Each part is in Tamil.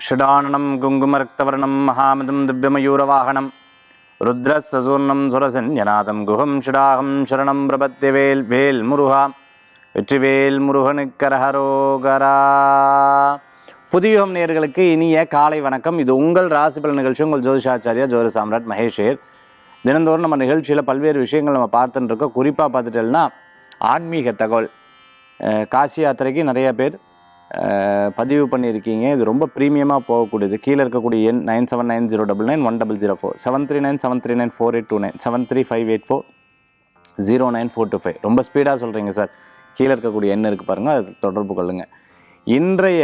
ஷடானனம் குங்குமரக்தவர்ணம் மகாமதம் திவ்யமயூரவாகனம் ருத்ரசூர்ணம் சுரசன்யநாதம் குஹம் ஷடாகம் சரணம் பிரபத்தியவேல் வேல் முருகா வெற்றிவேல் முருகனுக்கரஹரோகரா. புதியுகம் நேயர்களுக்கு இனிய காலை வணக்கம். இது உங்கள் ராசிபலன் நிகழ்ச்சி. உங்கள் ஜோதிஷாச்சாரியா ஜோதி சாம்ராட் மகேஷேர். தினந்தோறும் நம்ம நிகழ்ச்சியில் பல்வேறு விஷயங்கள் நம்ம பார்த்துட்டு இருக்கோம். குறிப்பாக பார்த்துட்டோம்னா ஆன்மீக தகவல். காசி யாத்திரைக்கு நிறைய பேர் பதிவு பண்ணியிருக்கீங்க. இது ரொம்ப ப்ரீமியமாக போகக்கூடியது. கீழே இருக்கக்கூடிய எண் 9790991004 7397394829 7358409425. ரொம்ப ஸ்பீடாக சொல்கிறீங்க சார். கீழே இருக்கக்கூடிய எண் இருக்குது பாருங்கள், அது தொடர்பு கொள்ளுங்கள். இன்றைய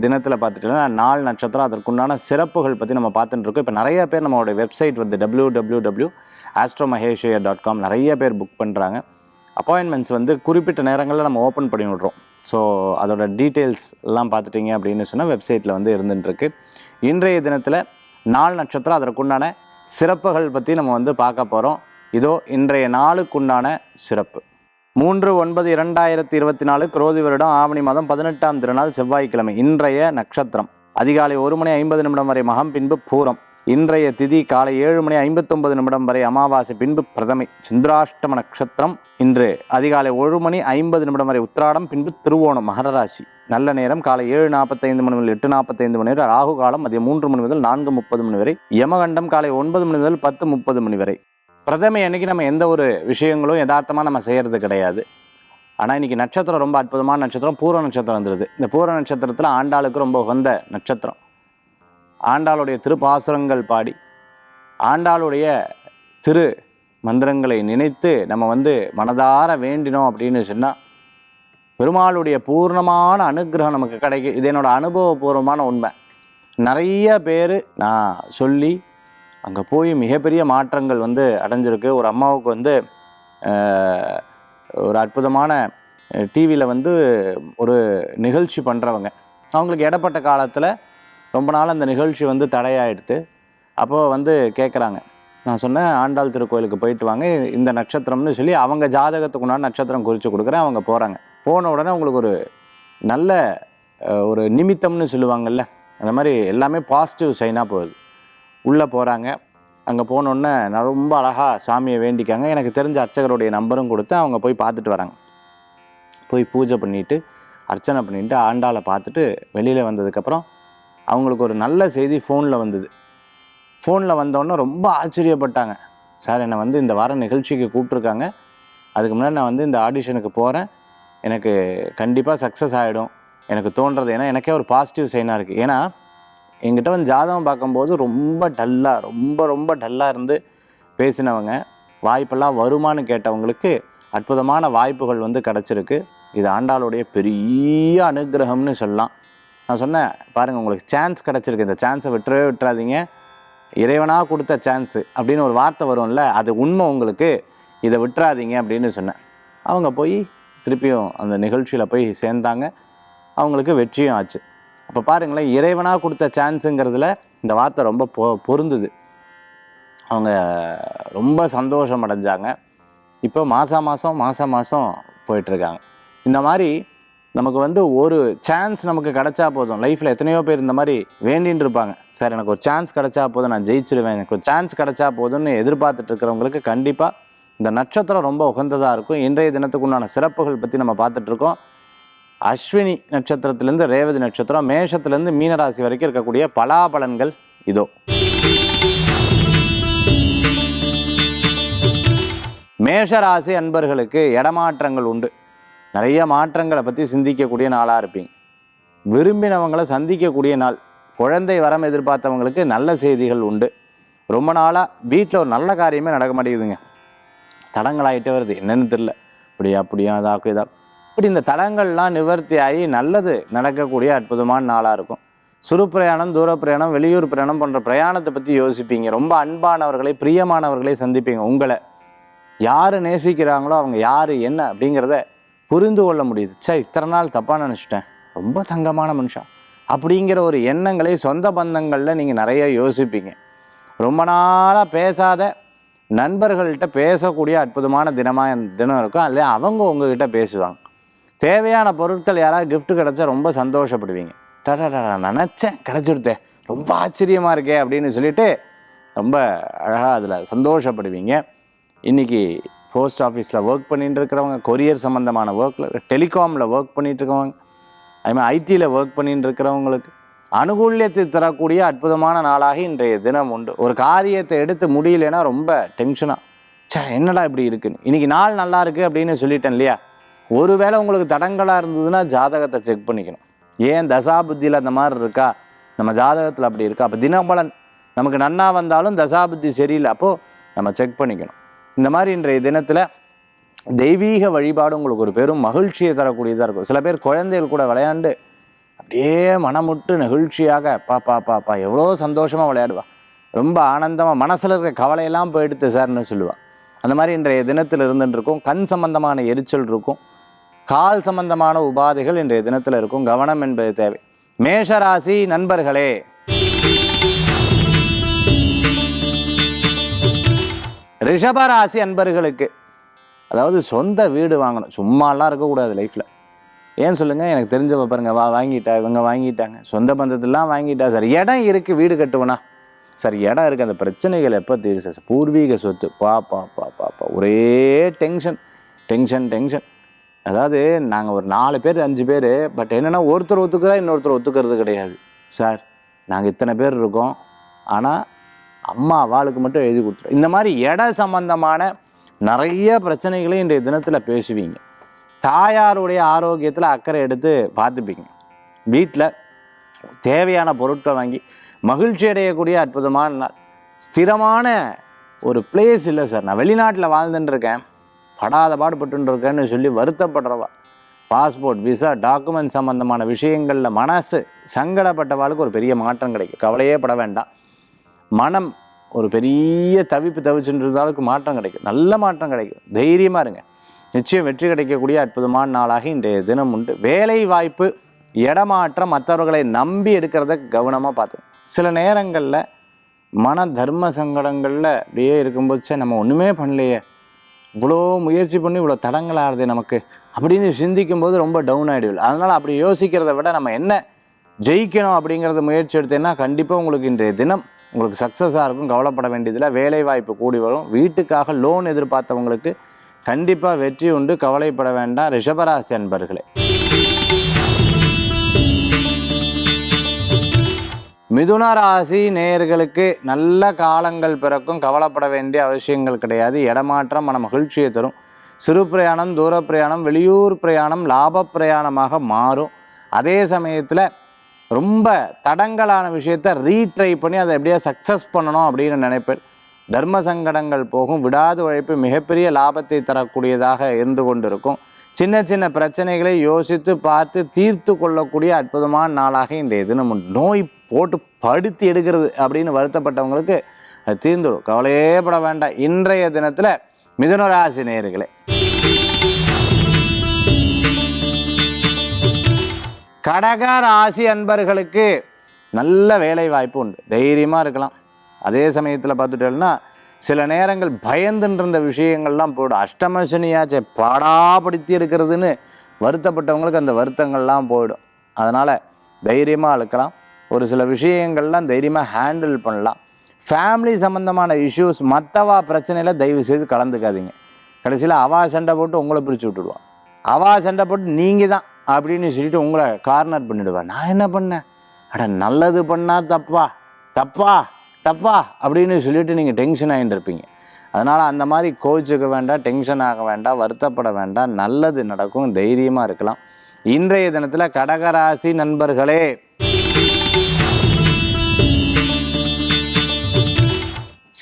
தினத்தில் பார்த்துட்டோம்னா நாள் நட்சத்திரம், அதற்குண்டான சிறப்புகள் பற்றி நம்ம பார்த்துட்டு இருக்கோம். இப்போ நிறைய பேர் நம்மளுடைய வெப்சைட் வந்து www.astromaheshwar.com நிறைய பேர் புக் பண்ணுறாங்க. அப்பாயின்மெண்ட்ஸ் வந்து குறிப்பிட்ட நேரங்களில் நம்ம ஓப்பன் பண்ணி விட்றோம். ஸோ அதோட டீட்டெயில்ஸ் எல்லாம் பார்த்துட்டிங்க அப்படின்னு சொன்னால் வெப்சைட்டில் வந்து இருந்துட்டுருக்கு. இன்றைய தினத்தில் நாள் நட்சத்திரம், அதற்குண்டான சிறப்புகள் பற்றி நம்ம வந்து பார்க்க போகிறோம். இதோ இன்றைய நாளுக்குண்டான சிறப்பு. 3/9/2024 குரோதி வருடம் ஆவணி மாதம் 18ஆம் திருநாள் செவ்வாய்க்கிழமை. இன்றைய நட்சத்திரம் அதிகாலை 1:50 வரை மகம், பின்பு பூரம். இன்றைய திதி காலை 7:59 வரை அமாவாசை, பின்பு பிரதமை. சந்திராஷ்டம நட்சத்திரம் இன்று அதிகாலை 1:50 வரை உத்திராடம், பின்பு திருவோணம், மகர ராசி. நல்ல நேரம் காலை 7:45 முதல் 8:45 வரை. ராகு காலம் மதியம் 3 முதல் 4:30 வரை. யமகண்டம் காலை 9 முதல் 10:30 வரை. பிரதமை அன்னைக்கு நம்ம எந்த ஒரு விஷயங்களும் யதார்த்தமாக நம்ம செய்கிறது கிடையாது. ஆனால் இன்றைக்கி நட்சத்திரம் ரொம்ப அற்புதமான நட்சத்திரம். பூர நட்சத்திரம் வந்துடுது. இந்த பூர நட்சத்திரத்தில் ஆண்டாளுக்கு ரொம்ப உகந்த நட்சத்திரம். ஆண்டாளுடைய திருப்பாசுரங்கள் பாடி ஆண்டாளுடைய திரு மந்திரங்களை நினைத்து நம்ம வந்து மனதார வேண்டினோம் அப்படின்னு சொன்னால் பெருமாளுடைய பூர்ணமான அனுகிரகம் நமக்கு கிடைக்கும். இது என்னோட அனுபவபூர்வமான உண்மை. நிறைய பேர் நான் சொல்லி அங்கே போய் மிகப்பெரிய மாற்றங்கள் வந்து அடைஞ்சிருக்கு. ஒரு அம்மாவுக்கு வந்து ஒரு அற்புதமான டிவியில் வந்து ஒரு நிகழ்ச்சி பண்ணுறவங்க, அவங்களுக்கு இடப்பட்ட காலத்தில் ரொம்ப நாள் அந்த நிகழ்ச்சி வந்து தடையாயிடுத்து. அப்போது வந்து கேட்குறாங்க. நான் சொன்னேன், ஆண்டாள் திருக்கோயிலுக்கு போயிட்டு வாங்க, இந்த நட்சத்திரம்னு சொல்லி அவங்க ஜாதகத்துக்கு உண்டான நட்சத்திரம் குறித்து கொடுக்குறேன். அவங்க போகிறாங்க. போன உடனே அவங்களுக்கு ஒரு நல்ல ஒரு நிமித்தம்னு சொல்லுவாங்கள்ல, அந்த மாதிரி எல்லாமே பாசிட்டிவ் சைனாக போகுது. உள்ளே போகிறாங்க. அங்கே போனோடனே நான் ரொம்ப அழகாக சாமியை வேண்டிக்காங்க. எனக்கு தெரிஞ்ச அர்ச்சகருடைய நம்பரும் கொடுத்து அவங்க போய் பார்த்துட்டு வராங்க. போய் பூஜை பண்ணிவிட்டு அர்ச்சனை பண்ணிவிட்டு ஆண்டாளை பார்த்துட்டு வெளியில் வந்ததுக்கப்புறம் அவங்களுக்கு ஒரு நல்ல செய்தி ஃபோனில் வந்தது. ஃபோனில் வந்தோடனே ரொம்ப ஆச்சரியப்பட்டாங்க. சார், என்னை வந்து இந்த வாரம் நிகழ்ச்சிக்கு கூப்பிட்ருக்காங்க. அதுக்கு முன்னாடி நான் வந்து இந்த ஆடிஷனுக்கு போகிறேன். எனக்கு கண்டிப்பாக சக்ஸஸ் ஆகிடும் எனக்கு தோன்றது. ஏன்னா எனக்கே ஒரு பாசிட்டிவ் சைனாக இருக்குது. ஏன்னா எங்கிட்ட வந்து ஜாதகம் பார்க்கும்போது ரொம்ப டல்லாக இருந்து பேசினவங்க, வாய்ப்பெல்லாம் வருமானு கேட்டவங்களுக்கு அற்புதமான வாய்ப்புகள் வந்து கிடச்சிருக்கு. இது ஆண்டாளுடைய பெரிய அனுகிரகம்னு சொல்லலாம். நான் சொன்னேன், பாருங்கள், உங்களுக்கு சான்ஸ் கிடச்சிருக்கு. இந்த சான்ஸை விட்டுறாதீங்க. இறைவனாக கொடுத்த சான்ஸு அப்படின்னு ஒரு வார்த்தை வரும்ல, அது உண்மை. உங்களுக்கு இதை விட்டுறாதீங்க அப்படின்னு சொன்னேன். அவங்க போய் திருப்பியும் அந்த நிகழ்ச்சியில் போய் சேர்ந்தாங்க. அவங்களுக்கு வெற்றியும் ஆச்சு. அப்போ பாருங்களேன், இறைவனாக கொடுத்த சான்ஸுங்கிறதுல இந்த வார்த்தை ரொம்ப பொருந்துது. அவங்க ரொம்ப சந்தோஷம் அடைஞ்சாங்க. இப்போ மாதம் மாதம் போயிட்டுருக்காங்க. இந்த மாதிரி நமக்கு வந்து ஒரு சான்ஸ் நமக்கு கிடச்சா போதும். லைஃப்பில் எத்தனையோ பேர் இந்த மாதிரி வேண்டின்னு இருப்பாங்க. சார், எனக்கு ஒரு சான்ஸ் கிடச்சா போதும், நான் ஜெயிச்சிருவேன், எனக்கு ஒரு சான்ஸ் கிடச்சா போதும்னு எதிர்பார்த்துட்டு இருக்கிறவங்களுக்கு கண்டிப்பாக இந்த நட்சத்திரம் ரொம்ப உகந்ததாக இருக்கும். இன்றைய தினத்துக்கு உண்டான சிறப்புகள் பற்றி நம்ம பார்த்துட்ருக்கோம். அஸ்வினி நட்சத்திரத்திலேருந்து ரேவதி நட்சத்திரம், மேஷத்துலேருந்து மீனராசி வரைக்கும் இருக்கக்கூடிய பலாபலன்கள் இதோ. மேஷராசி அன்பர்களுக்கு இடமாற்றங்கள் உண்டு. நிறைய மாற்றங்களை பற்றி சிந்திக்கக்கூடிய நாளாக இருப்பீங்க. விரும்பினவங்களை சந்திக்கக்கூடிய நாள். குழந்தை வரம் எதிர்பார்த்தவங்களுக்கு நல்ல செய்திகள் உண்டு. ரொம்ப நாளாக வீட்டில் ஒரு நல்ல காரியமே நடக்க மாட்டேங்குதுங்க. தடங்களாகிட்டே வருது. என்னென்னு தெரியல. அப்படியா இதாக இப்படி இந்த தடங்கள்லாம் நிவர்த்தி ஆகி நல்லது நடக்கக்கூடிய அற்புதமான நாளாக இருக்கும். சிறு பிரயாணம், தூர பிரயாணம், வெளியூர் பிரயாணம் போன்ற பிரயாணத்தை பற்றி யோசிப்பீங்க. ரொம்ப அன்பானவர்களை, பிரியமானவர்களை சந்திப்பீங்க. உங்களை யார் நேசிக்கிறாங்களோ அவங்க யார் என்ன அப்படிங்கிறத புரிந்து கொள்ள முடியுது. இத்தனை நாள் தப்பாக நினச்சிட்டேன், ரொம்ப தங்கமான மனுஷன் அப்படிங்கிற ஒரு எண்ணங்களை சொந்த பந்தங்களில் நீங்கள் நிறைய யோசிப்பீங்க. ரொம்ப நாளாக பேசாத நண்பர்கள்கிட்ட பேசக்கூடிய அற்புதமான தினம் இருக்கும். அதில் அவங்க உங்ககிட்ட பேசுவாங்க. தேவையான பொருட்கள் யாராவது கிஃப்ட் கிடச்சா ரொம்ப சந்தோஷப்படுவீங்க. டடா நினச்சேன் கிடச்சிடுத்தேன், ரொம்ப ஆச்சரியமாக இருக்கே அப்படின்னு சொல்லிட்டு ரொம்ப அழகாக அதில் சந்தோஷப்படுவீங்க. இன்றைக்கி போஸ்ட் ஆஃபீஸில் ஒர்க் பண்ணிட்டு இருக்கிறவங்க, கொரியர் சம்மந்தமான ஒர்க்கில், டெலிகாமில் ஒர்க் பண்ணிட்டு இருக்கவங்க, அதுமாதிரி ஐடியில் ஒர்க் பண்ணிட்டு இருக்கிறவங்களுக்கு அனுகூல்யத்தை தரக்கூடிய அற்புதமான நாளாக இன்றைய தினம் உண்டு. ஒரு காரியத்தை எடுத்து முடியலைன்னா ரொம்ப டென்ஷனாக, என்னடா இப்படி இருக்குன்னு. இன்றைக்கி நாள் நல்லா இருக்குது அப்படின்னு சொல்லிட்டேன் இல்லையா. ஒருவேளை உங்களுக்கு தடங்களாக இருந்ததுன்னா ஜாதகத்தை செக் பண்ணிக்கணும். ஏன் தசாபுத்தியில் அந்த மாதிரி இருக்கா, நம்ம ஜாதகத்தில் அப்படி இருக்கா. அப்போ தினபலன் நமக்கு நன்னா வந்தாலும் தசாபுத்தி சரியில்லை, அப்போது நம்ம செக் பண்ணிக்கணும். இந்த மாதிரி இன்றைய தினத்தில் தெய்வீக வழிபாடு உங்களுக்கு ஒரு பெரும் மகிழ்ச்சியை தரக்கூடியதாக இருக்கும். சில பேர் குழந்தைகள் கூட விளையாண்டு அப்படியே மனமுட்டு நெகிழ்ச்சியாக பாப்பா எவ்வளோ சந்தோஷமாக விளையாடுவா, ரொம்ப ஆனந்தமாக, மனசில் இருக்க கவலையெல்லாம் போயிடுத்து சார்னு சொல்லுவாள். அந்த மாதிரி இன்றைய தினத்தில் இருந்துட்டு இருக்கும். கண் சம்பந்தமான எரிச்சல் இருக்கும், கால் சம்பந்தமான உபாதைகள் இன்றைய தினத்தில் இருக்கும். கவனம் என்பது தேவை. மேஷராசி நண்பர்களே, ரிஷபராசி அன்பர்களுக்கு, அதாவது சொந்த வீடு வாங்கணும். சும்மாலாம் இருக்கக்கூடாது லைஃப்பில். ஏன் சொல்லுங்கள், எனக்கு தெரிஞ்சவ பாருங்க, வாங்கிட்டா, இவங்க வாங்கிட்டாங்க, சொந்த பந்தத்திலாம் வாங்கிட்டா சார். இடம் இருக்குது, வீடு கட்டுவேனா சார், இடம் இருக்குது, அந்த பிரச்சனைகள் எப்போ தீர்வு சார், பூர்வீக சொத்து, பாப்பா ஒரே டென்ஷன் டென்ஷன் டென்ஷன். அதாவது நாங்கள் ஒரு 4 பேர் 5 பேர், பட் என்னென்னா ஒருத்தர் ஒத்துக்கிறா இன்னொருத்தர் ஒத்துக்கிறது கிடையாது சார். நாங்கள் இத்தனை பேர் இருக்கோம், ஆனால் அம்மா அவளுக்கு மட்டும் எழுதி கொடுத்துரும். இந்த மாதிரி இட சம்பந்தமான நிறைய பிரச்சனைகளையும் இன்றைய தினத்தில் பேசுவீங்க. தாயாருடைய ஆரோக்கியத்தில் அக்கறை எடுத்து பார்த்துப்பீங்க. வீட்டில் தேவையான பொருட்களை வாங்கி மகிழ்ச்சி அடையக்கூடிய அற்புதமான நாள். ஸ்திரமான ஒரு பிளேஸ் இல்லை சார், நான் வெளிநாட்டில் வாழ்ந்துட்டுருக்கேன், படாத பாடுபட்டுருக்கேன்னு சொல்லி வருத்தப்படுறவா, பாஸ்போர்ட், விசா, டாக்குமெண்ட் சம்பந்தமான விஷயங்களில் மனசு சங்கடப்பட்டவாளுக்கு ஒரு பெரிய மாற்றம் கிடைக்கும். கவலையே பட வேண்டாம். மனம் ஒரு பெரிய தவிச்சுட்டு இருந்தாலுக்கு மாற்றம் கிடைக்கும், நல்ல மாற்றம் கிடைக்கும். தைரியமாக இருங்க, நிச்சயம் வெற்றி கிடைக்கக்கூடிய அற்புதமான நாளாக இன்றைய தினம் உண்டு. வேலை வாய்ப்பு, இடமாற்றம், மற்றவர்களை நம்பி எடுக்கிறத கவனமாக பார்த்துக்கணும். சில நேரங்களில் மன தர்ம சங்கடங்களில் அப்படியே இருக்கும்போது நம்ம ஒன்றுமே பண்ணலையே, இவ்வளோ முயற்சி பண்ணி இவ்வளோ தடங்களாகுது நமக்கு அப்படின்னு சிந்திக்கும்போது ரொம்ப டவுன் ஆகிடுவில்லை. அதனால் அப்படி யோசிக்கிறத விட நம்ம என்ன ஜெயிக்கணும் அப்படிங்கிறத முயற்சி எடுத்தேன்னா கண்டிப்பாக உங்களுக்கு இன்றைய தினம் உங்களுக்கு சக்ஸஸாக இருக்கும். கவலைப்பட வேண்டியதில் வேலை வாய்ப்பு கூடி வரும். வீட்டுக்காக லோன் எதிர்பார்த்தவங்களுக்கு கண்டிப்பாக வெற்றி உண்டு, கவலைப்பட வேண்டாம். ரிஷபராசி அன்பர்களே, மிதுன ராசி நேயர்களுக்கு நல்ல காலங்கள் பிறக்கும். கவலைப்பட வேண்டிய அவசியங்கள் கிடையாது. இடமாற்றம் மன மகிழ்ச்சியை தரும். சிறு பிரயாணம், தூர பிரயாணம், வெளியூர் பிரயாணம் லாப பிரயாணமாக மாறும். அதே சமயத்தில் ரொம்ப தடங்கலான விஷயத்தை ரீட்ரை பண்ணி அதை எப்படியா சக்ஸஸ் பண்ணணும் அப்படின்னு நினைப்பேன். தர்ம சங்கடங்கள் போகும். விடாது உழைப்பு மிகப்பெரிய லாபத்தை தரக்கூடியதாக இருந்து கொண்டிருக்கும். சின்ன சின்ன பிரச்சனைகளை யோசித்து பார்த்து தீர்த்து கொள்ளக்கூடிய அற்புதமான நாளாக இன்றைய தினம் உண்டு. நோய் போட்டு படுத்தி எடுக்கிறது அப்படின்னு வருத்தப்பட்டவங்களுக்கு அது தீர்ந்துடும். கவலையே பட வேண்டாம். இன்றைய தினத்தில் மிதுன ராசி நேயர்களே, கடக ராசி அன்பர்களுக்கு நல்ல வேலை வாய்ப்பு உண்டு. தைரியமாக இருக்கலாம். அதே சமயத்தில் பார்த்துட்டோம்னா சில நேரங்கள் பயந்துட்டு இருந்த விஷயங்கள்லாம் போய்டும். அஷ்டம சனியாச்சே பாடாப்படுத்தி எடுக்கிறதுன்னு வருத்தப்பட்டவங்களுக்கு அந்த வருத்தங்கள்லாம் போயிடும். அதனால் தைரியமாக இருக்கலாம். ஒரு சில விஷயங்கள்லாம் தைரியமாக ஹேண்டில் பண்ணலாம். ஃபேமிலி சம்மந்தமான இஷ்யூஸ், மற்றவா பிரச்சனையில் தயவு செய்து கலந்துக்காதீங்க. கடைசியில் அவா சண்டை போட்டு உங்களை பிரித்து விட்டுடுவான். அவா சண்டை போட்டு நீங்கள் தான் அப்படின்னு சொல்லிட்டு உங்களை கார்னர் பண்ணிவிடுவேன். நான் என்ன பண்ணேன், நல்லது பண்ணால் தப்பா அப்படின்னு சொல்லிட்டு நீங்கள் டென்ஷன் ஆகிட்டு இருப்பீங்க. அதனால் அந்த மாதிரி கோச்சுக்க வேண்டாம், டென்ஷன் ஆக வேண்டாம், வருத்தப்பட வேண்டாம். நல்லது நடக்கும், தைரியமாக இருக்கலாம். இன்றைய தினத்தில் கடகராசி நண்பர்களே,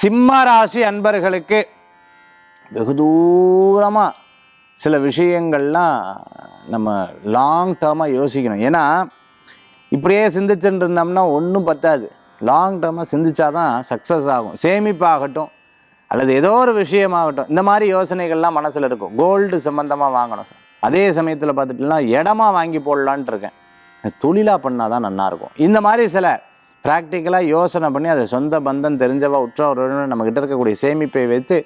சிம்ம ராசி அன்பர்களுக்கு வெகு தூரமாக சில விஷயங்கள்லாம் நம்ம லாங் டேர்மாக யோசிக்கணும். ஏன்னா இப்படியே சிந்திச்சுட்டு இருந்தோம்னா ஒன்றும் பத்தாது. லாங் டேர்மாக சிந்திச்சாதான் சக்ஸஸ் ஆகும். சேமிப்பாகட்டும் அல்லது ஏதோ ஒரு விஷயமாகட்டும், இந்த மாதிரி யோசனைகள்லாம் மனசில் இருக்கும். கோல்டு சம்மந்தமாக வாங்கணும் சார். அதே சமயத்தில் பார்த்துட்டுனா இடமா வாங்கி போடலான்ட்டு இருக்கேன், தொழிலாக பண்ணால் தான் நல்லாயிருக்கும். இந்த மாதிரி சில ப்ராக்டிக்கலாக யோசனை பண்ணி அதை சொந்த பந்தம் தெரிஞ்சவா உற்றவர்கள் நம்மக்கிட்ட இருக்கக்கூடிய சேமிப்பை வைத்து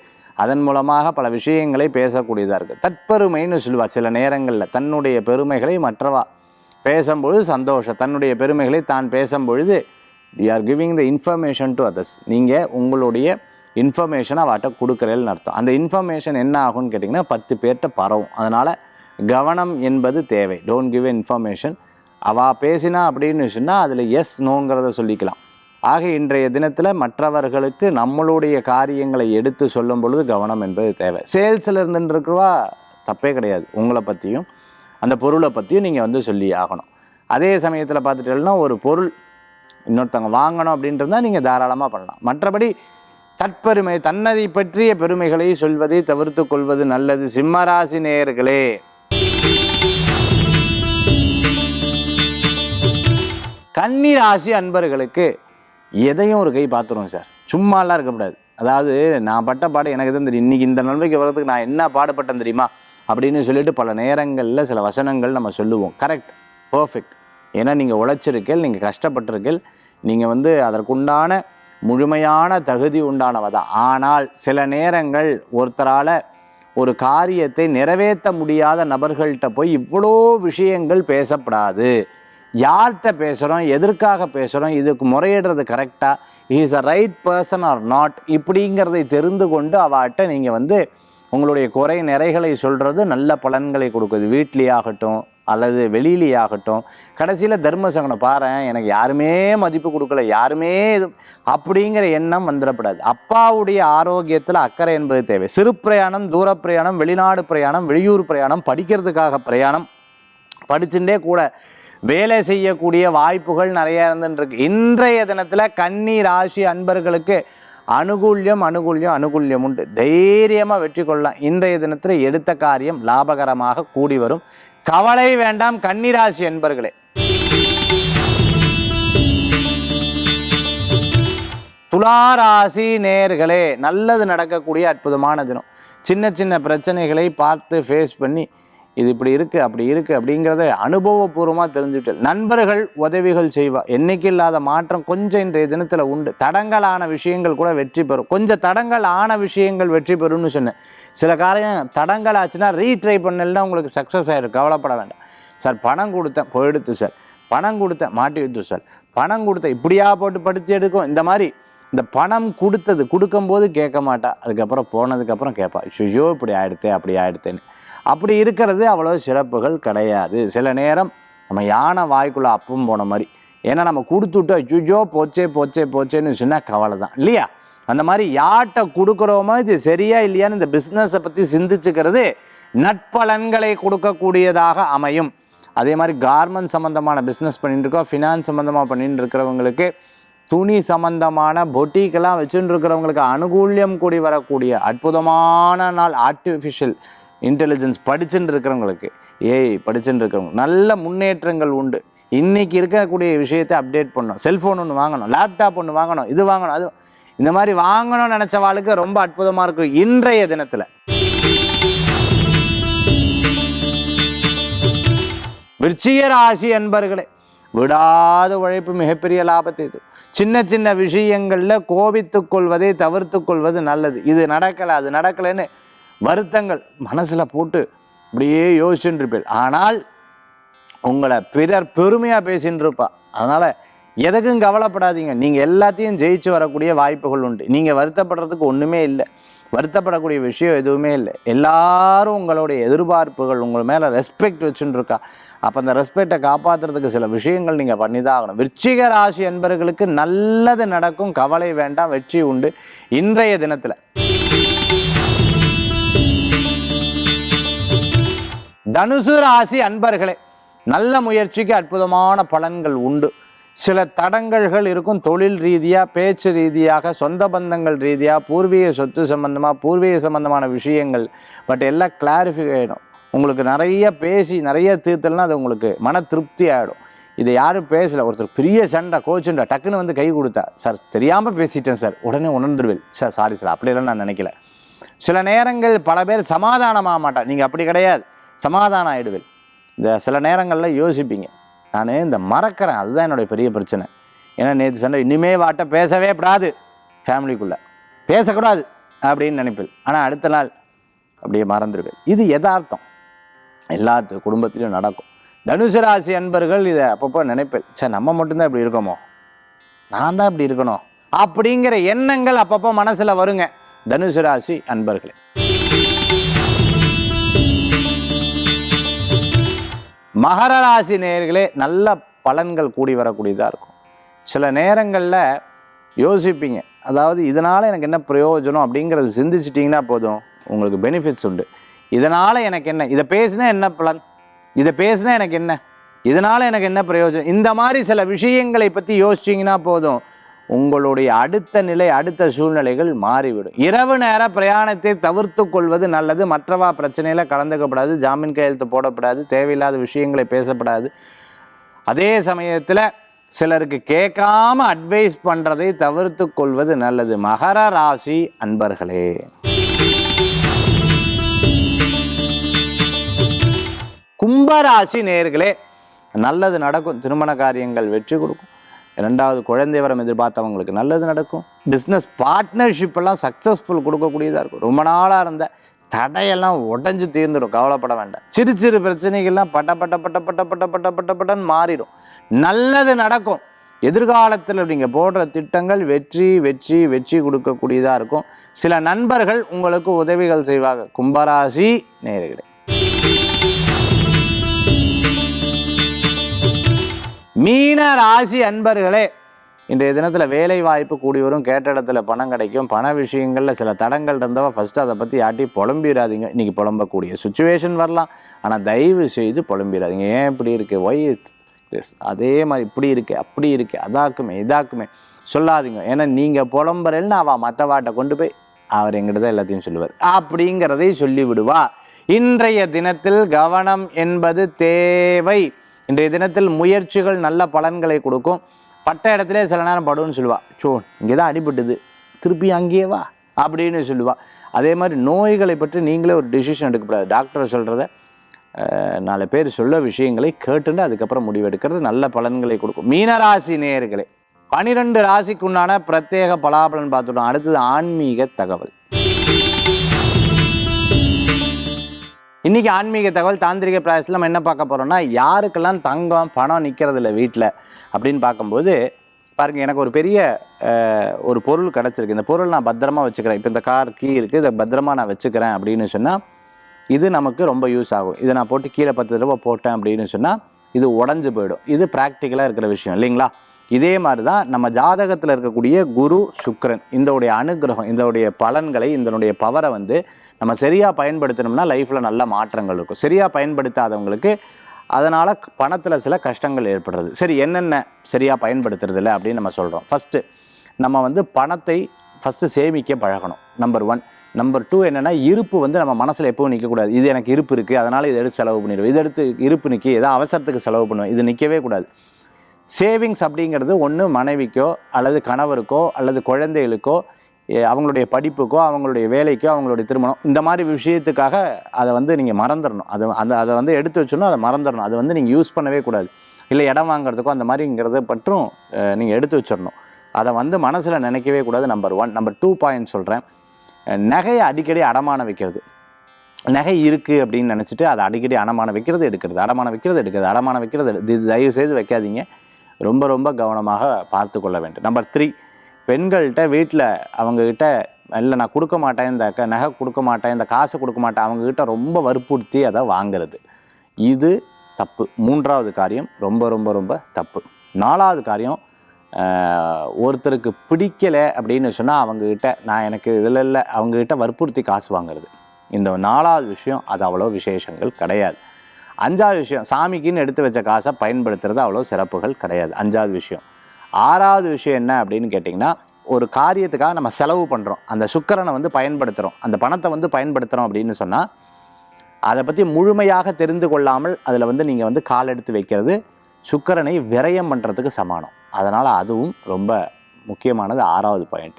அதன் மூலமாக பல விஷயங்களை பேசக்கூடியதாக இருக்குது. தற்பெருமைன்னு சொல்லுவாள். சில நேரங்களில் தன்னுடைய பெருமைகளை மற்றவா பேசும்பொழுது சந்தோஷம், தன்னுடைய பெருமைகளை தான் பேசும்பொழுது we are giving the information to others. நீங்கள் உங்களுடைய இன்ஃபர்மேஷனை அவட்ட கொடுக்குறேன்னு அர்த்தம். அந்த இன்ஃபர்மேஷன் என்ன ஆகும்னு கேட்டிங்கன்னா 10 பேர்கிட்ட பரவும். அதனால் கவனம் என்பது தேவை. Don't give information. அவள் பேசினா அப்படின்னு சொன்னால் அதில் எஸ் நோங்கிறத சொல்லிக்கலாம். ஆக இன்றைய தினத்தில் மற்றவர்களுக்கு நம்மளுடைய காரியங்களை எடுத்து சொல்லும் பொழுது கவனம் என்பது தேவை. சேல்ஸில் இருந்துருக்குவா தப்பே கிடையாது. உங்களை பற்றியும் அந்த பொருளை பற்றியும் நீங்கள் சொல்லி ஆகணும். அதே சமயத்தில் பார்த்துட்டேன்னா ஒரு பொருள் இன்னொருத்தவங்க வாங்கணும் அப்படின்றதா நீங்கள் தாராளமாக பண்ணலாம். மற்றபடி தற்பெருமை, தன்னதை பற்றிய பெருமைகளை சொல்வதை தவிர்த்து கொள்வது நல்லது. சிம்மராசி நேயர்களே, கன்னி ராசி அன்பர்களுக்கு எதையும் ஒரு கை பார்த்துருவோம் சார். சும்மாலாம் இருக்கக்கூடாது. அதாவது நான் பட்ட பாடு எனக்கு தான் தெரியும். இன்றைக்கி இந்த நன்மைக்கு வர்றதுக்கு நான் என்ன பாடுபட்டேன் தெரியுமா அப்படின்னு சொல்லிட்டு பல நேரங்களில் சில வசனங்கள் நம்ம சொல்லுவோம். Correct, perfect. ஏன்னா நீங்கள் உழைச்சிருக்கீள், நீங்கள் கஷ்டப்பட்டிருக்கீள், நீங்கள் அதற்குண்டான முழுமையான தகுதி உண்டானவ தான். ஆனால் சில நேரங்கள் ஒருத்தரால் ஒரு காரியத்தை நிறைவேற்ற முடியாத நபர்கள்ட்ட போய் இவ்வளோ விஷயங்கள் பேசப்படாது. யார்கிட்ட பேசுகிறோம், எதற்காக பேசுகிறோம், இதுக்கு முறையிடுறது கரெக்டாக, is a right person or not, இப்படிங்கிறதை தெரிந்து கொண்டு அவட்ட நீங்கள் உங்களுடைய குறை நிறைகளை சொல்கிறது நல்ல பலன்களை கொடுக்குது. வீட்லேயாகட்டும் அல்லது வெளியிலேயாகட்டும். கடைசியில் தர்ம சங்கடம் பாரு, எனக்கு யாருமே மதிப்பு கொடுக்கல, யாருமே இது அப்படிங்கிற எண்ணம் வந்துடப்படாது. அப்பாவுடைய ஆரோக்கியத்தில் அக்கறை என்பது தேவை. சிறு பிரயாணம், தூர பிரயாணம், வெளிநாடு பிரயாணம், வெளியூர் பிரயாணம், படிக்கிறதுக்காக பிரயாணம், படிச்சுட்டே கூட வேலை செய்யக்கூடிய வாய்ப்புகள் நிறைய இருந்துருக்கு. இன்றைய தினத்தில் கன்னி ராசி அன்பர்களுக்கு அனுகூல்யம் உண்டு. தைரியமாக வெற்றி கொள்ளலாம். இன்றைய தினத்தில் எடுத்த காரியம் லாபகரமாக கூடி வரும். கவலை வேண்டாம் கன்னிராசி என்பர்களே. துளாராசி நேயர்களே, நல்லது நடக்கக்கூடிய அற்புதமான தினம். சின்ன சின்ன பிரச்சனைகளை பார்த்து ஃபேஸ் பண்ணி இது இப்படி இருக்குது அப்படி இருக்குது அப்படிங்கிறத அனுபவபூர்வமாக தெரிஞ்சுக்கிட்டு நண்பர்கள் உதவிகள் செய்வா. என்றைக்கு இல்லாத மாற்றம் கொஞ்சம் இன்றைய தினத்தில் உண்டு. தடங்கலான விஷயங்கள் கூட வெற்றி பெறும். கொஞ்சம் தடங்கள் ஆன விஷயங்கள் வெற்றி பெறும்னு சொன்னேன். சில காரியம் தடங்கள் ஆச்சுன்னா ரீட்ரை பண்ணலன்னா உங்களுக்கு சக்ஸஸ் ஆகிடும். கவலைப்பட வேண்டாம். சார் பணம் கொடுத்தேன் போயிடுத்து சார், பணம் கொடுத்தேன் மாட்டி வைத்து சார், பணம் கொடுத்தேன் இப்படியா போட்டு படுத்தி எடுக்கும். இந்த மாதிரி இந்த பணம் கொடுக்கும்போது கேட்க மாட்டா, அதுக்கப்புறம் போனதுக்கப்புறம் கேட்பா, ஐயோ இப்படி ஆகிடுத்தே அப்படி ஆகிடுத்தேன்னு. அப்படி இருக்கிறது அவ்வளோ சிறப்புகள் கிடையாது. சில நேரம் நம்ம யானை வாய்க்குள்ளே அப்பம் போன மாதிரி. ஏன்னா நம்ம கொடுத்துட்டு ஐயோ போச்சேன்னு சொன்னால் கவலை தான் இல்லையா? அந்த மாதிரி யார்கிட்ட கொடுக்குறோமோ இது சரியா இல்லையான்னு இந்த பிஸ்னஸை பற்றி சிந்திச்சுக்கிறது நட்பலன்களை கொடுக்கக்கூடியதாக அமையும். அதே மாதிரி கார்மெண்ட் சம்மந்தமான பிஸ்னஸ் பண்ணிட்டு இருக்கோம், ஃபினான்ஸ் சம்மந்தமாக பண்ணிட்டு இருக்கிறவங்களுக்கு, துணி சம்மந்தமான பொட்டிக்கெல்லாம் வச்சுட்டு இருக்கிறவங்களுக்கு அனுகூல்யம் கூடி வரக்கூடிய அற்புதமான நாள். ஆர்டிஃபிஷியல் இன்டெலிஜென்ஸ் படிச்சுட்டு இருக்கிறவங்களுக்கு, படிச்சுட்டு இருக்கிறவங்க நல்ல முன்னேற்றங்கள் உண்டு. இன்றைக்கி இருக்கக்கூடிய விஷயத்தை அப்டேட் பண்ணணும். செல்ஃபோன் ஒன்று வாங்கணும், லேப்டாப் ஒன்று வாங்கணும், இது வாங்கணும், அது இந்த மாதிரி வாங்கணும்னு நினச்ச வாழ்க்கை ரொம்ப அற்புதமாக இருக்கும் இன்றைய தினத்தில். விருச்சிக ராசி அன்பர்களே, விடாத உழைப்பு மிகப்பெரிய லாபத்தை இது. சின்ன சின்ன விஷயங்களில் கோபித்து கொள்வதை தவிர்த்து கொள்வது நல்லது. இது நடக்கலை அது நடக்கலைன்னு வருத்தங்கள் மனசில் போட்டு அப்படியே யோசிச்சுட்டு இருப்பேன். ஆனால் உங்களை பிறர் பெருமையாக பேசின்னு இருப்பா. அதனால் எதுக்கும் கவலைப்படாதீங்க. நீங்கள் எல்லாத்தையும் ஜெயிச்சு வரக்கூடிய வாய்ப்புகள் உண்டு. நீங்கள் வருத்தப்படுறதுக்கு ஒன்றுமே இல்லை. வருத்தப்படக்கூடிய விஷயம் எதுவுமே இல்லை. எல்லாரும் உங்களுடைய எதிர்பார்ப்புகள் உங்கள் மேலே ரெஸ்பெக்ட் வச்சுட்டு இருக்கா. அப்போ அந்த ரெஸ்பெக்டை காப்பாற்றுறதுக்கு சில விஷயங்கள் நீங்கள் பண்ணி தான் ஆகணும். விருச்சிக ராசி என்பவர்களுக்கு நல்லது நடக்கும். கவலை வேண்டாம், வெற்றி உண்டு இன்றைய தினத்தில். தனுசு ராசி அன்பர்களே, நல்ல முயற்சிக்கு அற்புதமான பலன்கள் உண்டு. சில தடங்கல்கள் இருக்கும். தொழில் ரீதியாக, பேச்சு ரீதியாக, சொந்த பந்தங்கள் ரீதியாக, பூர்வீக சொத்து சம்பந்தமாக, பூர்வீக சம்பந்தமான விஷயங்கள். பட் எல்லாம் கிளாரிஃபை ஆகிடும். உங்களுக்கு நிறைய பேசி நிறைய தீர்த்தல்னா அது உங்களுக்கு மன திருப்தி ஆகிடும். இதை யாரும் பேசலை. ஒருத்தர் பெரிய சண்டை கோச்சுண்டா டக்குன்னு கை கொடுத்தா, சார் தெரியாமல் பேசிட்டேன் சார், உடனே உணர்ந்துருவேன் சார், சாரி சார் அப்படியெல்லாம் நான் நினைக்கல. சில நேரங்கள் பல பேர் சமாதானமாக மாட்டா. நீங்கள் அப்படி கிடையாது, சமாதானம் ஆகிடுவேன். இந்த சில நேரங்களில் யோசிப்பீங்க, நான் இந்த மறக்கிறேன், அதுதான் என்னுடைய பெரிய பிரச்சனை. ஏன்னா நேற்று சண்டை, இனிமே வாட்ட பேசவே கூடாது, ஃபேமிலிக்குள்ளே பேசக்கூடாது அப்படின்னு நினைப்பேன். ஆனால் அடுத்த நாள் அப்படியே மறந்துடுவேன். இது யதார்த்தம், எல்லாத்து குடும்பத்திலையும் நடக்கும். தனுசு ராசி அன்பர்கள் இதை அப்பப்போ நினைப்பேன், சே நம்ம மட்டும்தான் இப்படி இருக்கோமோ, நான் தான் இப்படி இருக்கணும் அப்படிங்கிற எண்ணங்கள் அப்பப்போ மனசில் வருங்க தனுசு ராசி அன்பர்களே. மகர ராசி நேயர்களே, நல்ல பலன்கள் கூடி வரக்கூடியதாக இருக்கும். சில நேரங்களில் யோசிப்பீங்க, அதாவது இதனால் எனக்கு என்ன பிரயோஜனம் அப்படிங்கிறது சிந்திச்சிட்டிங்கன்னா போதும், உங்களுக்கு பெனிஃபிட்ஸ் உண்டு. இதனால் எனக்கு என்ன, இதை பேசினா என்ன பலன், இதை பேசினா எனக்கு என்ன, இதனால் எனக்கு என்ன பிரயோஜனம், இந்த மாதிரி சில விஷயங்களை பற்றி யோசிச்சிங்கன்னா போதும், உங்களுடைய அடுத்த நிலை அடுத்த சூழ்நிலைகள் மாறிவிடும். இரவு நேர பிரயாணத்தை தவிர்த்து கொள்வது நல்லது. மற்றவா பிரச்சனையில் கலந்துக்கப்படாது, ஜாமீன் கையெழுத்து போடப்படாது, தேவையில்லாத விஷயங்களை பேசப்படாது. அதே சமயத்தில் சிலருக்கு கேட்காம அட்வைஸ் பண்ணுறதை தவிர்த்து கொள்வது நல்லது. மகர ராசி அன்பர்களே, கும்பராசி நேயர்களே, நல்லது நடக்கும். திருமண காரியங்கள் வெற்றி கொடுக்கும். ரெண்டாவது, குழந்தை வரம் எதிர்பார்த்தவங்களுக்கு நல்லது நடக்கும். பிஸ்னஸ் பார்ட்னர்ஷிப் எல்லாம் சக்ஸஸ்ஃபுல் கொடுக்கக்கூடியதாக இருக்கும். ரொம்ப நாளாக இருந்த தடையெல்லாம் உடஞ்சி தீர்ந்துடும், கவலைப்பட வேண்டாம். சிறு சிறு பிரச்சனைகள்லாம் பட்டன்னு மாறிடும். நல்லது நடக்கும். எதிர்காலத்தில் நீங்கள் போடுற திட்டங்கள் வெற்றி வெற்றி வெற்றி கொடுக்கக்கூடியதாக இருக்கும். சில நண்பர்கள் உங்களுக்கு உதவிகள் செய்வாங்க. கும்பராசி நேயர்களே. மீன ராசி அன்பர்களே, இன்றைய தினத்தில் வேலை வாய்ப்பு கூடி வரும். கேட்ட இடத்துல பணம் கிடைக்கும். பண விஷயங்களில் சில தடங்கள் இருந்தவா ஃபஸ்ட்டு அதை பற்றி யாட்டி புலம்பிடாதீங்க. இன்றைக்கி புலம்பக்கூடிய சுச்சுவேஷன் வரலாம், ஆனால் தயவு செய்து புலம்பிடாதீங்க. ஏன் இப்படி இருக்குது, ஒய் அதே மாதிரி இப்படி இருக்குது அப்படி இருக்குது அதாக்குமே இதாக்குமே சொல்லாதீங்க. ஏன்னா நீங்கள் புலம்புறேன்னு அவள் மற்றவாட்டை கொண்டு போய் அவர் எங்கிட்ட தான் எல்லாத்தையும் சொல்லுவார் அப்படிங்கிறதை சொல்லிவிடுவா. இன்றைய தினத்தில் கவனம் என்பது தேவை. இன்றைய தினத்தில் முயற்சிகள் நல்ல பலன்களை கொடுக்கும். பட்ட இடத்துல சில நேரம் படுன்னு சொல்லுவாள், சோ இங்கே தான் அடிபட்டுது திருப்பி அங்கேயே வா அப்படின்னு சொல்லுவாள். அதே மாதிரி நோய்களை பற்றி நீங்களே ஒரு டிசிஷன் எடுக்கக்கூடாது. டாக்டர் சொல்கிறத 4 பேர் சொல்ல விஷயங்களை கேட்டுட்டு அதுக்கப்புறம் முடிவெடுக்கிறது நல்ல பலன்களை கொடுக்கும். மீனராசி நேயர்களே, 12 ராசிக்குண்டான பிரத்யேக பலாபலன் பார்த்துட்டோம். அடுத்தது ஆன்மீக தகவல். இன்றைக்கி ஆன்மீக தகவல் தாந்திரிக பிராயசத்தில் நம்ம என்ன பார்க்க போகிறோம்னா, யாருக்கெல்லாம் தங்கம் பணம் நிற்கிறது இல்லை வீட்டில் அப்படின்னு பார்க்கும்போது பாருங்கள், எனக்கு ஒரு பெரிய ஒரு பொருள் கிடச்சிருக்கு. இந்த பொருள் நான் பத்திரமா வச்சுக்கிறேன். இப்போ இந்த கார் கீ இருக்குது, இதை பத்திரமா நான் வச்சுக்கிறேன் அப்படின்னு சொன்னால் இது நமக்கு ரொம்ப யூஸ் ஆகும். இதை நான் போட்டு கீழே 10 தடவை போட்டேன் அப்படின்னு சொன்னால் இது உடஞ்சி போயிடும். இது ப்ராக்டிக்கலாக இருக்கிற விஷயம் இல்லைங்களா? இதே மாதிரி தான் நம்ம ஜாதகத்தில் இருக்கக்கூடிய குரு சுக்கிரன் இதோடைய அனுகிரகம், இதோடைய பலன்களை, இதனுடைய பவரை வந்து நம்ம சரியாக பயன்படுத்தணும்னா லைஃப்பில் நல்ல மாற்றங்கள் இருக்கும். சரியாக பயன்படுத்தாதவங்களுக்கு அதனால் பணத்தில் சில கஷ்டங்கள் ஏற்படுறது. சரி, என்னென்ன சரியாக பயன்படுத்துறதில்ல அப்படின்னு நம்ம சொல்கிறோம். ஃபஸ்ட்டு நம்ம வந்து பணத்தை ஃபஸ்ட்டு சேமிக்க பழகணும். நம்பர் 1. நம்பர் 2 என்னென்னா, இருப்பு வந்து நம்ம மனசில் எப்பவும் நிற்கக்கூடாது. இது எனக்கு இருப்பு இருக்குது அதனால் இதை எடுத்து செலவு பண்ணிடுவேன், இதை எடுத்து இருப்பு நிற்கி ஏதோ அவசரத்துக்கு செலவு பண்ணுவேன், இது நிற்கவே கூடாது. சேவிங்ஸ் அப்படிங்கிறது ஒன்று மனைவிக்கோ அல்லது கணவருக்கோ அல்லது குழந்தைகளுக்கோ அவங்களுடைய படிப்புக்கோ அவங்களுடைய வேலைக்கோ அவங்களுடைய திருமணம் இந்த மாதிரி விஷயத்துக்காக அதை வந்து நீங்கள் மறந்துடணும். அதை வந்து எடுத்து வச்சிடணும், அதை மறந்துடணும். அதை வந்து நீங்கள் யூஸ் பண்ணவே கூடாது. இல்லை இடம் வாங்குறதுக்கோ அந்த மாதிரிங்கிறத பற்றும் நீங்கள் எடுத்து வச்சிடணும். அதை வந்து மனசில் நினைக்கவே கூடாது. நம்பர் 1. நம்பர் 2 பாயிண்ட் சொல்கிறேன். நகையை அடிக்கடி அடமானம் வைக்கிறது. நகை இருக்குது அப்படின்னு நினச்சிட்டு அதை அடிக்கடி அடமானம் வைக்கிறது எடுக்கிறது, அடமானம் வைக்கிறது எடுக்கிறது, அடமானம் வைக்கிறது இது தயவு செய்து வைக்காதீங்க. ரொம்ப ரொம்ப கவனமாக பார்த்து கொள்ள வேண்டும். நம்பர் 3. பெண்கள்கிட்ட வீட்டில் அவங்கக்கிட்ட இல்லை நான் கொடுக்க மாட்டேன், இந்த நகை கொடுக்க மாட்டேன், இந்த காசு கொடுக்க மாட்டேன், அவங்கக்கிட்ட ரொம்ப வற்புறுத்தி அதை வாங்கிறது, இது தப்பு. 3வது காரியம் ரொம்ப ரொம்ப ரொம்ப தப்பு. 4வது காரியம், ஒருத்தருக்கு பிடிக்கலை அப்படின்னு சொன்னால் அவங்கக்கிட்ட நான் எனக்கு இதில் இல்லை அவங்கக்கிட்ட வற்புறுத்தி காசு வாங்கிறது, இந்த 4வது விஷயம் அது அவ்வளோ விசேஷங்கள் கிடையாது. 5வது விஷயம், சாமிக்குன்னு எடுத்து வச்ச காசை பயன்படுத்துறது அவ்வளோ சிறப்புகள் கிடையாது. 5வது விஷயம். 6வது விஷயம் என்ன அப்படின்னு கேட்டிங்கன்னா, ஒரு காரியத்துக்காக நம்ம செலவு பண்ணுறோம், அந்த சுக்கிரனை வந்து பயன்படுத்துகிறோம், அந்த பணத்தை வந்து பயன்படுத்துகிறோம் அப்படின்னு சொன்னால் அதை பற்றி முழுமையாக தெரிந்து கொள்ளாமல் அதில் வந்து நீங்கள் வந்து கால் எடுத்து வைக்கிறது சுக்கிரனை விரயம் பண்ணுறதுக்கு சமானம். அதனால் அதுவும் ரொம்ப முக்கியமானது. 6வது பாயிண்ட்.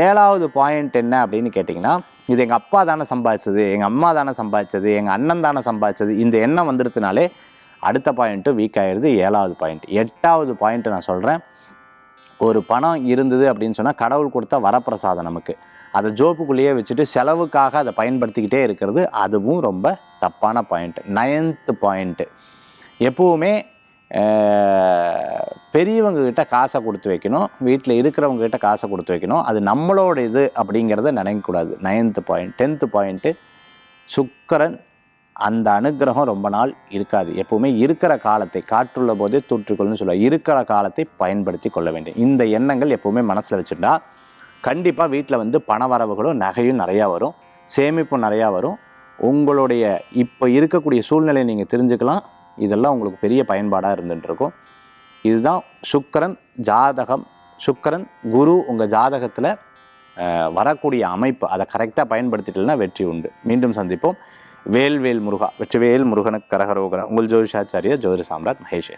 7வது பாயிண்ட் என்ன அப்படின்னு கேட்டிங்கன்னா, இது எங்கள் அப்பா தானே சம்பாதிச்சது, எங்கள் அம்மா தானே சம்பாதிச்சது, எங்கள் அண்ணன் தானே சம்பாதிச்சது, இந்த எண்ணம் வந்துடுத்துனாலே அடுத்த பாயிண்ட்டு வீக் ஆகிடுது. 7வது பாயிண்ட். 8வது பாயிண்ட்டு நான் சொல்கிறேன். ஒரு பணம் இருந்தது அப்படின்னு சொன்னால் கடவுள் கொடுத்த வரப்பிரசாதம் நமக்கு, அதை ஜோப்புக்குள்ளேயே வச்சுட்டு செலவுக்காக அதை பயன்படுத்திக்கிட்டே இருக்கிறது, அதுவும் ரொம்ப தப்பான பாயிண்ட். 9th point. எப்போவுமே பெரியவங்கக்கிட்ட காசை கொடுத்து வைக்கணும், வீட்டில் இருக்கிறவங்ககிட்ட காசை கொடுத்து வைக்கணும். அது நம்மளோட இது அப்படிங்கிறத நினைக்கக்கூடாது. 9th point. 10th பாயிண்ட்டு, சுக்கிரன் அந்த அனுக்கிரகம் ரொம்ப நாள் இருக்காது. எப்போவுமே இருக்கிற காலத்தை காற்றுள்ள போதே தூற்றுக்கொள்னு சொல்லுவாங்க. இருக்கிற காலத்தை பயன்படுத்தி கொள்ள வேண்டும். இந்த எண்ணங்கள் எப்போவுமே மனசில் வச்சுட்டா கண்டிப்பாக வீட்டில் வந்து பண வரவுகளும் நகையும் நிறையா வரும், சேமிப்பும் நிறையா வரும். உங்களுடைய இப்போ இருக்கக்கூடிய சூழ்நிலையை நீங்கள் தெரிஞ்சுக்கலாம். இதெல்லாம் உங்களுக்கு பெரிய பயன்பாடாக இருந்துகிட்ருக்கும். இதுதான் சுக்கிரன் ஜாதகம். சுக்கிரன் குரு உங்கள் ஜாதகத்தில் வரக்கூடிய அமைப்பு. அதை கரெக்டாக பயன்படுத்திட்டீங்கன்னா வெற்றி உண்டு. மீண்டும் சந்திப்போம். வேல்வேல் முருகா. வெற்றிவேல் முருகனுக்கு கரகரோகரா. உங்கள் ஜோதிஷாச்சாரியர் ஜோதிட சாம்ராட் மகேஷ்.